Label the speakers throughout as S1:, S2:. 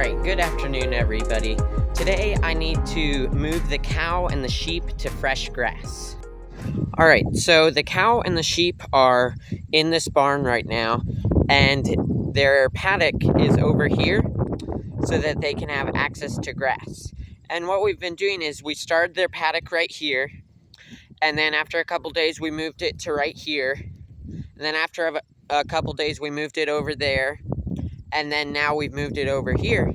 S1: Alright, good afternoon everybody. Today I need to move the cow and the sheep to fresh grass. Alright, so the cow and the sheep are in this barn right now, and their paddock is over here so that they can have access to grass. And what we've been doing is we started their paddock right here, and then after a couple days we moved it to right here, and then after a couple days we moved it over there, and then now we've moved it over here.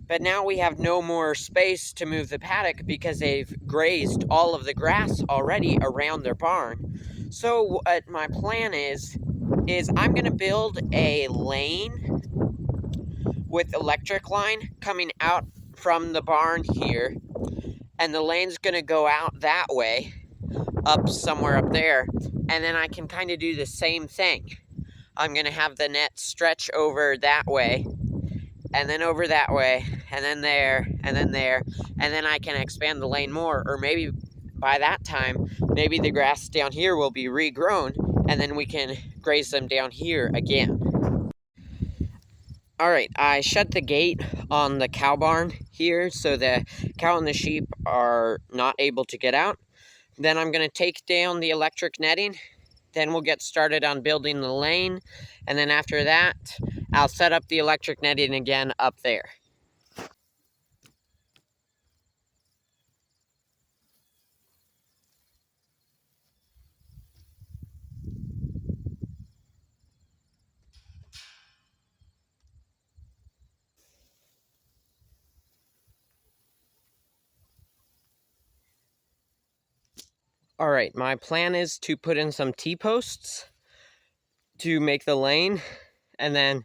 S1: But now we have no more space to move the paddock because they've grazed all of the grass already around their barn. So what my plan is I'm going to build a lane with electric line coming out from the barn here. And the lane's going to go out that way, up somewhere up there. And then I can kind of do the same thing. I'm going to have the net stretch over that way, and then over that way, and then there, and then there, and then I can expand the lane more, or maybe by that time, maybe the grass down here will be regrown, and then we can graze them down here again. Alright, I shut the gate on the cow barn here, so the cow and the sheep are not able to get out. Then I'm going to take down the electric netting. Then we'll get started on building the lane, and then after that, I'll set up the electric netting again up there. Alright, my plan is to put in some T-posts to make the lane, and then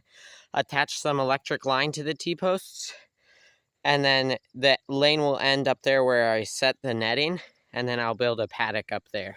S1: attach some electric line to the T-posts, and then the lane will end up there where I set the netting, and then I'll build a paddock up there.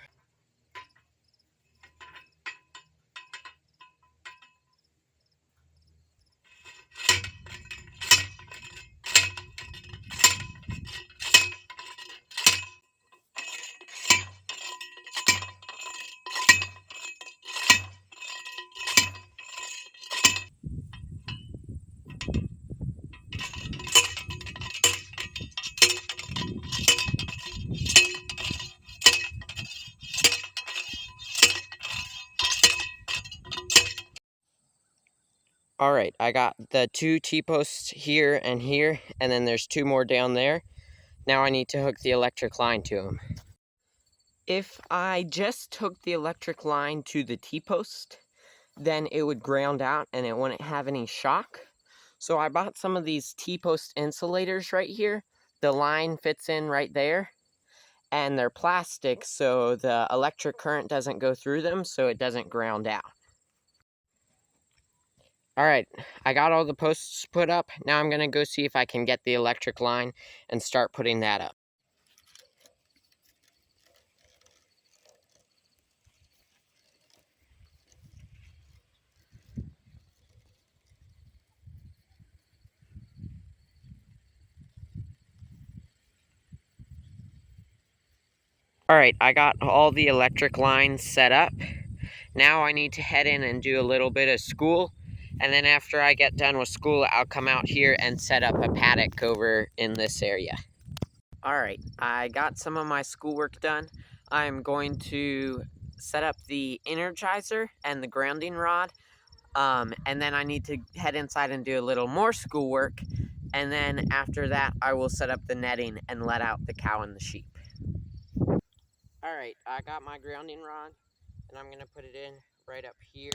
S1: Alright, I got the 2 T-posts here, and then there's 2 more down there. Now I need to hook the electric line to them. If I just hooked the electric line to the T-post, then it would ground out and it wouldn't have any shock. So I bought some of these T-post insulators right here. The line fits in right there, and they're plastic, so the electric current doesn't go through them, so it doesn't ground out. Alright, I got all the posts put up. Now I'm going to go see if I can get the electric line and start putting that up. Alright, I got all the electric lines set up. Now I need to head in and do a little bit of school. And then after I get done with school, I'll come out here and set up a paddock over in this area. Alright, I got some of my schoolwork done. I'm going to set up the energizer and the grounding rod. And then I need to head inside and do a little more schoolwork. And then after that, I will set up the netting and let out the cow and the sheep. Alright, I got my grounding rod, and I'm going to put it in right up here.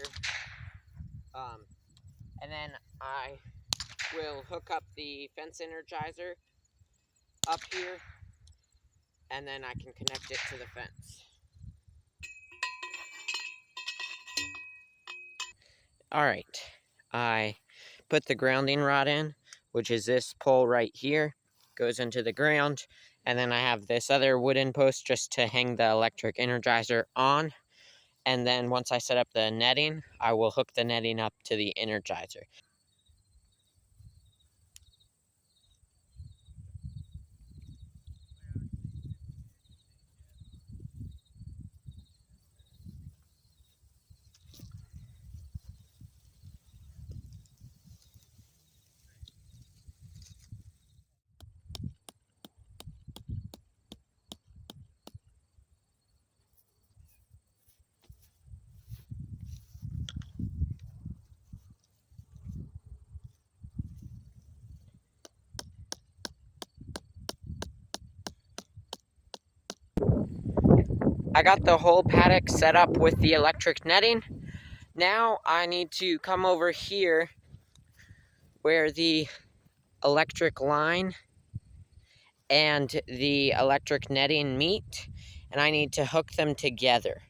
S1: And then I will hook up the fence energizer up here, and then I can connect it to the fence. Alright, I put the grounding rod in, which is this pole right here, goes into the ground, and then I have this other wooden post just to hang the electric energizer on. And then once I set up the netting, I will hook the netting up to the energizer. I got the whole paddock set up with the electric netting. Now I need to come over here where the electric line and the electric netting meet, and I need to hook them together.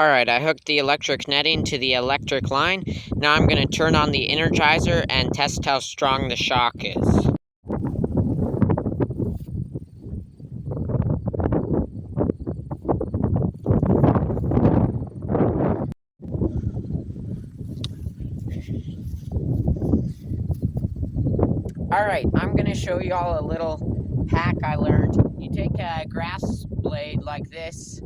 S1: Alright, I hooked the electric netting to the electric line. Now I'm going to turn on the Energizer and test how strong the shock is. Alright, I'm going to show you all a little hack I learned. You take a grass blade like this,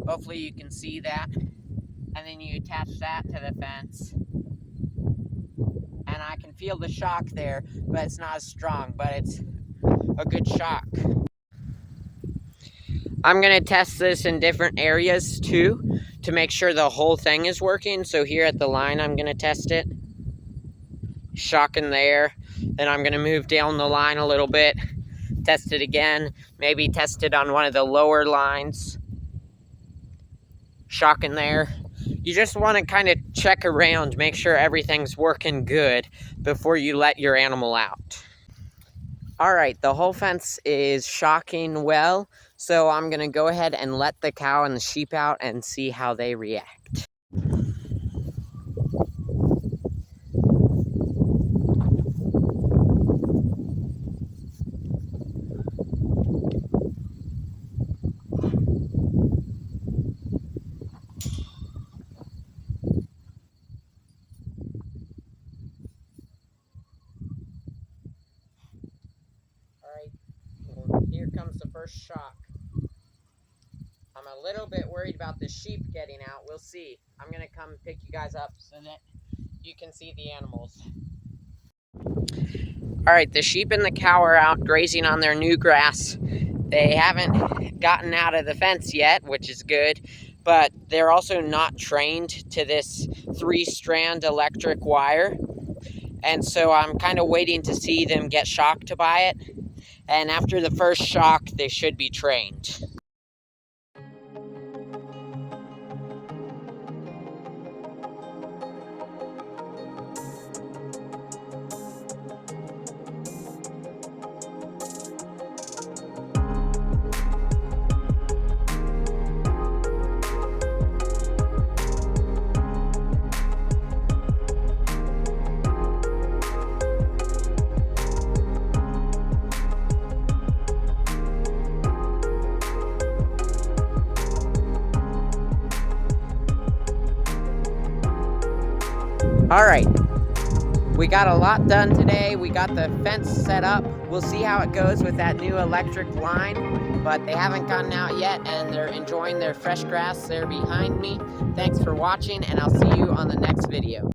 S1: hopefully you can see that, and then you attach that to the fence. And I can feel the shock there, but it's not as strong, but it's a good shock. I'm going to test this in different areas too, to make sure the whole thing is working. So here at the line, I'm going to test it. Shock in there. Then I'm going to move down the line a little bit, test it again, maybe test it on one of the lower lines. Shock in there. You just want to kind of check around, make sure everything's working good before you let your animal out. Alright, the whole fence is shocking well, so I'm going to go ahead and let the cow and the sheep out and see how they react. Alright, here comes the first shock. I'm a little bit worried about the sheep getting out. We'll see. I'm going to come pick you guys up so that you can see the animals. Alright, the sheep and the cow are out grazing on their new grass. They haven't gotten out of the fence yet, which is good, but they're also not trained to this 3-strand electric wire. And so I'm kind of waiting to see them get shocked by it. And after the first shock, they should be trained. Alright, we got a lot done today. We got the fence set up. We'll see how it goes with that new electric line, but they haven't gotten out yet and they're enjoying their fresh grass there behind me. Thanks for watching, and I'll see you on the next video.